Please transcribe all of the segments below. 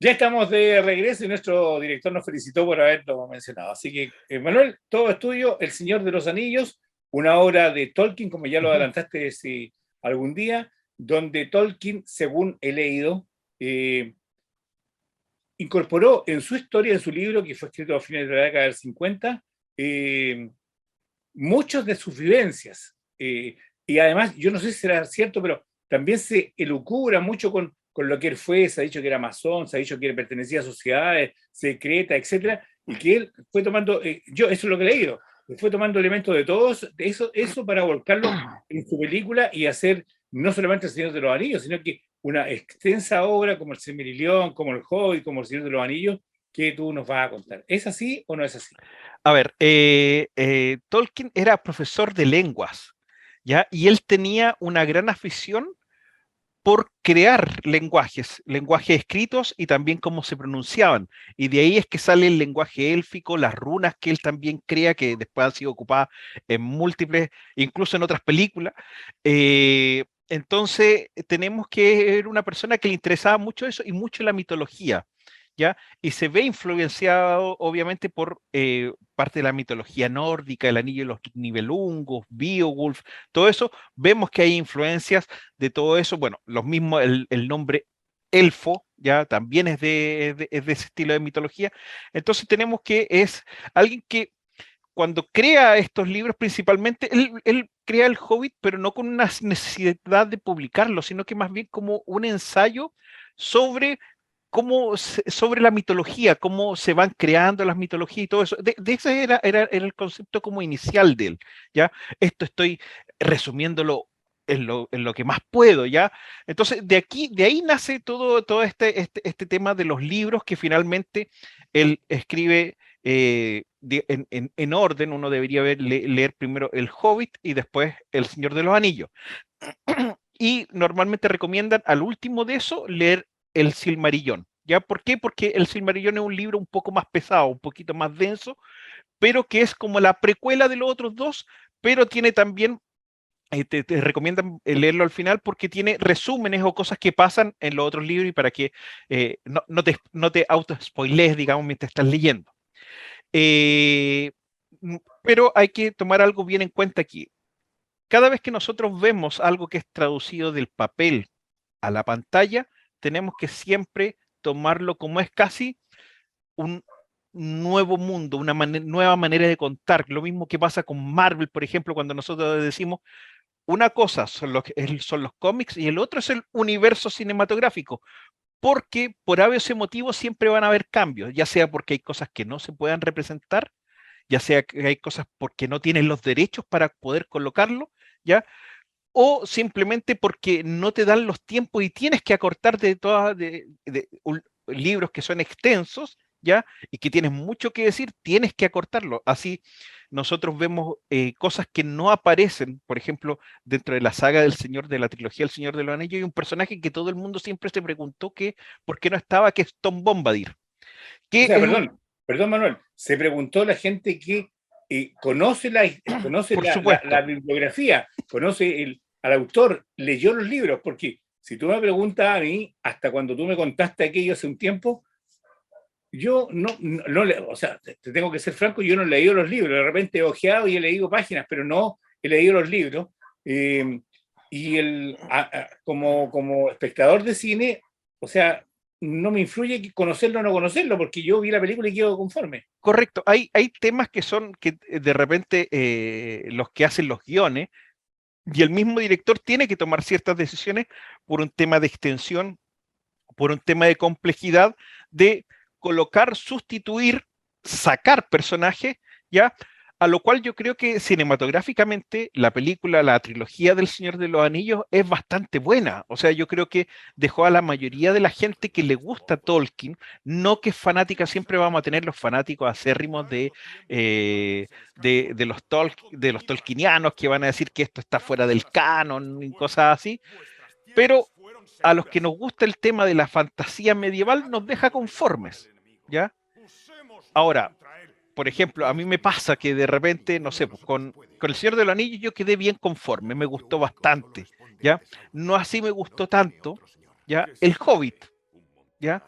Ya estamos de regreso y nuestro director nos felicitó por haberlo mencionado. Así que, Manuel, todo es tuyo. El Señor de los Anillos, una obra de Tolkien, como ya lo Ujú. adelantaste si, algún día, donde Tolkien, según he leído, eh, incorporó en su historia, en su libro, que fue escrito a fines de la década del 50, eh, muchas de sus vivencias. Y además, yo no sé si será cierto, pero también se elucubra mucho con lo que él fue. Se ha dicho que era masón, se ha dicho que pertenecía a sociedades secretas, etcétera, y que él fue tomando, yo eso es lo que he leído, fue tomando elementos de todos, de eso para volcarlo en su película y hacer no solamente El Señor de los Anillos, sino que una extensa obra como El Silmarillion, como El Hobbit, como El Señor de los Anillos, que tú nos vas a contar. ¿Es así o no es así? A ver, Tolkien era profesor de lenguas, ¿ya? Y él tenía una gran afición por crear lenguajes, lenguajes escritos y también cómo se pronunciaban. Y de ahí es que sale el lenguaje élfico, las runas que él también crea, que después han sido ocupadas en múltiples, incluso en otras películas. Entonces, tenemos que ver una persona que le interesaba mucho eso y mucho la mitología. ¿Ya? Y se ve influenciado, obviamente, por parte de la mitología nórdica, el anillo de los Nibelungos, Beowulf, todo eso. Vemos que hay influencias de todo eso. Bueno, los mismos, el nombre elfo, ya también es de ese estilo de mitología. Entonces tenemos que es alguien que cuando crea estos libros, principalmente, él crea el Hobbit, pero no con una necesidad de publicarlo, sino que más bien como un ensayo sobre sobre la mitología, cómo se van creando las mitologías y todo eso. De ese era el concepto como inicial de él, ¿ya? Esto estoy resumiéndolo en lo que más puedo, ¿ya? Entonces, de ahí nace todo este tema de los libros que finalmente él escribe en orden. Uno debería leer primero El Hobbit y después El Señor de los Anillos. Y normalmente recomiendan al último de eso leer El Silmarillón. ¿Ya? ¿Por qué? Porque El Silmarillón es un libro un poco más pesado, un poquito más denso, pero que es como la precuela de los otros dos, pero tiene también, te recomiendan leerlo al final porque tiene resúmenes o cosas que pasan en los otros libros y para que no te auto-spoilees, digamos, mientras estás leyendo. Eh, pero hay que tomar algo bien en cuenta aquí. Cada vez que nosotros vemos algo que es traducido del papel a la pantalla, tenemos que siempre tomarlo como es casi un nuevo mundo, una nueva manera de contar. Lo mismo que pasa con Marvel, por ejemplo, cuando nosotros decimos una cosa son los cómics y el otro es el universo cinematográfico, porque por ese motivo siempre van a haber cambios, ya sea porque hay cosas que no se puedan representar, ya sea que hay cosas porque no tienen los derechos para poder colocarlo, ¿ya? O simplemente porque no te dan los tiempos y tienes que acortar libros que son extensos, ¿ya? Y que tienes mucho que decir, tienes que acortarlo. Así nosotros vemos cosas que no aparecen, por ejemplo, dentro de la saga del Señor, de la trilogía del Señor de los Anillos, hay un personaje que todo el mundo siempre se preguntó que por qué no estaba, que es Tom Bombadil, O que sea, es un, perdón, Manuel, se preguntó la gente que conoce por la supuesto, bibliografía, conoce al autor, leyó los libros, porque si tú me preguntas a mí, hasta cuando tú me contaste aquello hace un tiempo, yo o sea, te tengo que ser franco, yo no he leído los libros, de repente he ojeado y he leído páginas, pero no he leído los libros. Eh, como espectador de cine, o sea, no me influye conocerlo o no conocerlo, porque yo vi la película y quedo conforme. correcto. Hay temas que son que de repente los que hacen los guiones y el mismo director tiene que tomar ciertas decisiones por un tema de extensión, por un tema de complejidad, de colocar, sustituir, sacar personajes, ¿ya? A lo cual yo creo que cinematográficamente la película, la trilogía del Señor de los Anillos es bastante buena. O sea, yo creo que dejó a la mayoría de la gente que le gusta Tolkien, no que es fanática, siempre vamos a tener los fanáticos acérrimos de los tolkienianos que van a decir que esto está fuera del canon y cosas así, pero a los que nos gusta el tema de la fantasía medieval nos deja conformes, ¿ya? Ahora, por ejemplo, a mí me pasa que de repente, no sé, pues con El Señor de los Anillos yo quedé bien conforme, me gustó bastante, ¿ya? No así me gustó tanto, ¿ya? El Hobbit, ¿ya?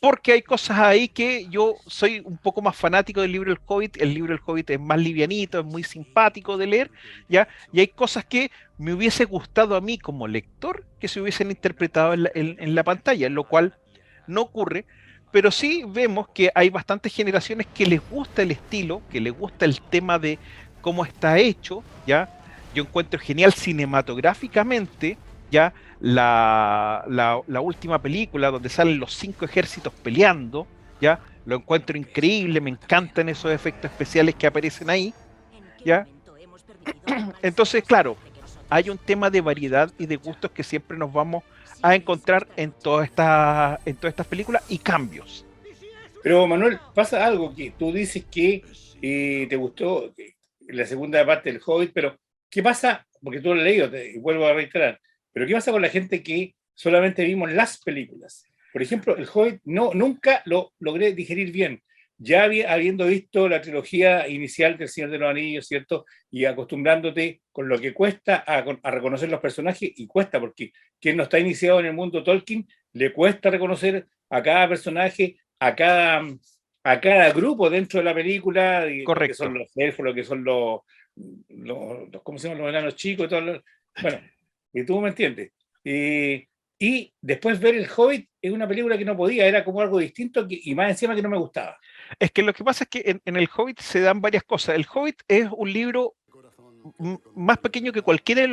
porque hay cosas ahí que yo soy un poco más fanático del libro del Hobbit. El libro del Hobbit es más livianito, es muy simpático de leer, ¿ya? Y hay cosas que me hubiese gustado a mí como lector que se hubiesen interpretado en la pantalla, lo cual no ocurre, pero sí vemos que hay bastantes generaciones que les gusta el estilo, que les gusta el tema de cómo está hecho, ¿ya? Yo encuentro genial cinematográficamente, ¿ya? La última película donde salen los 5 ejércitos peleando, ¿ya? Lo encuentro increíble, me encantan esos efectos especiales que aparecen ahí, ¿ya? Entonces, claro, hay un tema de variedad y de gustos que siempre nos vamos a encontrar en todas estas películas y cambios. Pero Manuel, pasa algo que tú dices que te gustó la segunda parte del Hobbit, pero ¿qué pasa? Porque tú lo has leído, y vuelvo a reiterar, pero ¿qué pasa con la gente que solamente vimos las películas? Por ejemplo, el Hobbit nunca lo logré digerir bien. Ya habiendo visto la trilogía inicial del Señor de los Anillos, ¿cierto? Y acostumbrándote con lo que cuesta a reconocer los personajes, y cuesta, porque quien no está iniciado en el mundo Tolkien, le cuesta reconocer a cada personaje, a cada grupo dentro de la película, lo que son Correcto. los elfos, lo que son ¿cómo se llaman? Los enanos chicos, bueno, y tú me entiendes. Y después ver El Hobbit es una película que no podía, era como algo distinto y más encima que no me gustaba. Es que lo que pasa es que en el Hobbit se dan varias cosas. El Hobbit es un libro más pequeño que cualquiera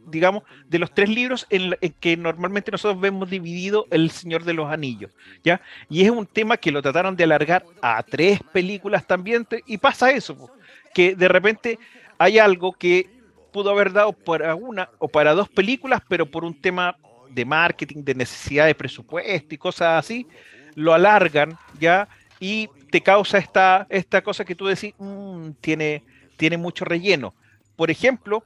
digamos, de los 3 libros en que normalmente nosotros vemos dividido El Señor de los Anillos, ¿ya? Y es un tema que lo trataron de alargar a 3 películas también, y pasa eso, po, que de repente hay algo que pudo haber dado para una o para 2 películas, pero por un tema de marketing, de necesidad de presupuesto y cosas así, lo alargan, ¿ya? Y te causa esta cosa que tú decís, tiene mucho relleno. Por ejemplo,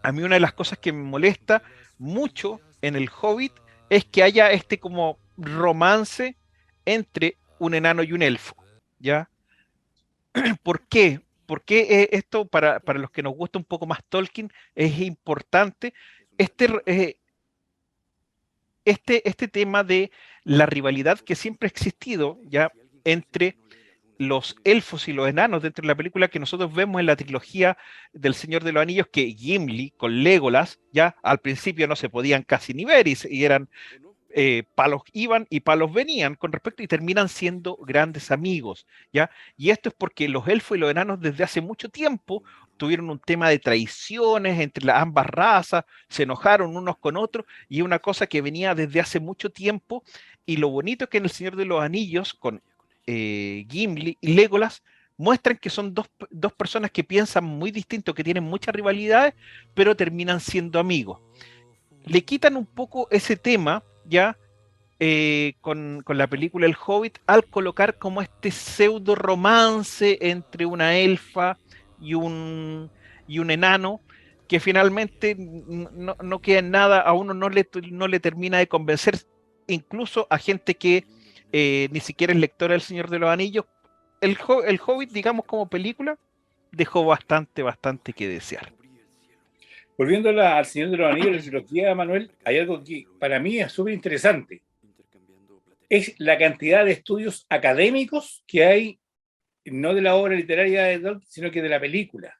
a mí una de las cosas que me molesta mucho en el Hobbit es que haya este como romance entre un enano y un elfo, ¿ya? ¿Por qué? Porque esto, para los que nos gusta un poco más Tolkien, es importante este, este tema de la rivalidad que siempre ha existido, ¿ya? Entre los elfos y los enanos dentro de la película que nosotros vemos en la trilogía del Señor de los Anillos, que Gimli con Legolas ya al principio no se podían casi ni ver y eran palos iban y palos venían con respecto y terminan siendo grandes amigos, ¿ya? Y esto es porque los elfos y los enanos desde hace mucho tiempo tuvieron un tema de traiciones entre ambas razas, se enojaron unos con otros y es una cosa que venía desde hace mucho tiempo y lo bonito es que en El Señor de los Anillos con Gimli y Legolas muestran que son dos personas que piensan muy distinto, que tienen muchas rivalidades, pero terminan siendo amigos. Le quitan un poco ese tema, ya, con la película El Hobbit, al colocar como este pseudo romance entre una elfa y un enano, que finalmente no queda en nada, a uno no le termina de convencer, incluso a gente que ni siquiera es lectora del Señor de los Anillos. El Hobbit, digamos, como película, dejó bastante que desear. Volviendo al Señor de los Anillos, la trilogía, Manuel, hay algo que para mí es súper interesante. Es la cantidad de estudios académicos que hay, no de la obra literaria de Tolkien, sino que de la película.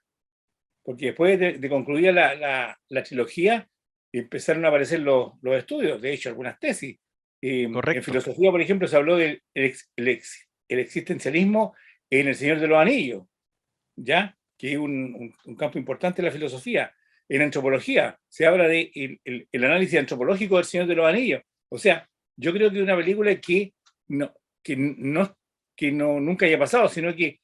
Porque después de concluir la trilogía, empezaron a aparecer los estudios, de hecho, algunas tesis. En Correcto, filosofía, por ejemplo, se habló del el existencialismo en El Señor de los Anillos, ¿ya? Que es un campo importante de la filosofía. En antropología se habla de el análisis antropológico del Señor de los Anillos. O sea, yo creo que es una película que nunca haya pasado, sino que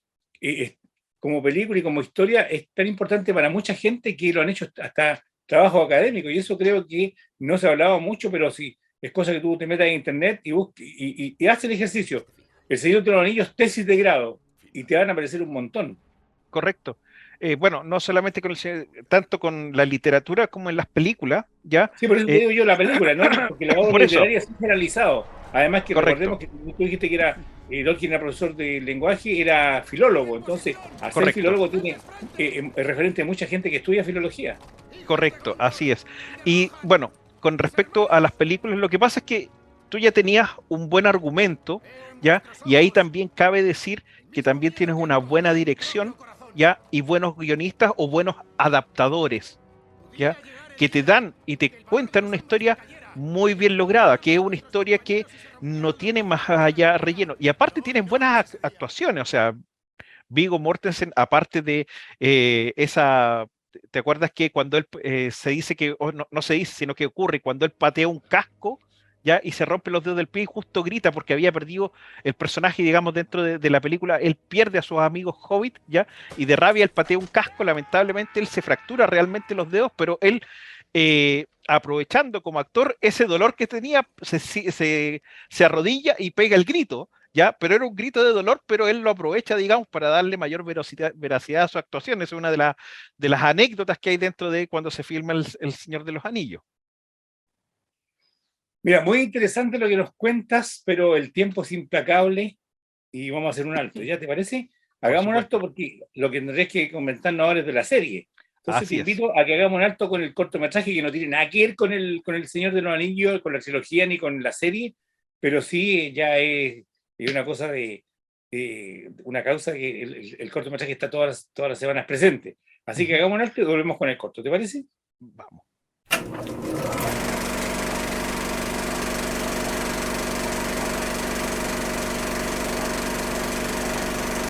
como película y como historia es tan importante para mucha gente que lo han hecho hasta trabajo académico, y eso creo que no se ha hablado mucho, pero sí, es cosa que tú te metas en internet y busques y haces el ejercicio. El Señor de los Anillos, tesis de grado, y te van a aparecer un montón. correcto. Bueno, no solamente tanto con la literatura como en las películas, ¿ya? Sí, por eso te digo yo la película, ¿no? Porque la obra Por eso, literaria es generalizado. Además que correcto, recordemos que tú dijiste que Tolkien era profesor de lenguaje, era filólogo. Entonces, al ser correcto, filólogo tiene referente a mucha gente que estudia filología. correcto, así es. Y bueno, con respecto a las películas, lo que pasa es que tú ya tenías un buen argumento, ¿ya? Y ahí también cabe decir que también tienes una buena dirección, ¿ya? Y buenos guionistas o buenos adaptadores, ¿ya? Que te dan y te cuentan una historia muy bien lograda, que es una historia que no tiene más allá relleno. Y aparte tienes buenas actuaciones, o sea, Viggo Mortensen, aparte de esa... ¿Te acuerdas que cuando él se dice que, o no, no se dice, sino que ocurre cuando él patea un casco, ¿ya? Y se rompe los dedos del pie y justo grita porque había perdido el personaje, digamos, dentro de la película, él pierde a sus amigos Hobbit, ¿ya? Y de rabia él patea un casco, lamentablemente él se fractura realmente los dedos, pero él, aprovechando como actor ese dolor que tenía, se arrodilla y pega el grito, ¿ya? Pero era un grito de dolor, pero él lo aprovecha, digamos, para darle mayor veracidad a su actuación. Esa es una de las anécdotas que hay dentro de cuando se filma el Señor de los Anillos. Mira, muy interesante lo que nos cuentas, pero el tiempo es implacable y vamos a hacer un alto. ¿Ya te parece? Por Hagamos un alto supuesto. porque lo que tendréis que comentarnos ahora es de la serie. Entonces te Así es. invito a que hagamos un alto con el cortometraje que no tiene nada que ver con el Señor de los Anillos, con la trilogía ni con la serie, pero sí ya es una cosa de una causa que el cortometraje está todas las semanas presente. Así que Ujú. hagamos un alto y volvemos con el corto. ¿Te parece? Vamos.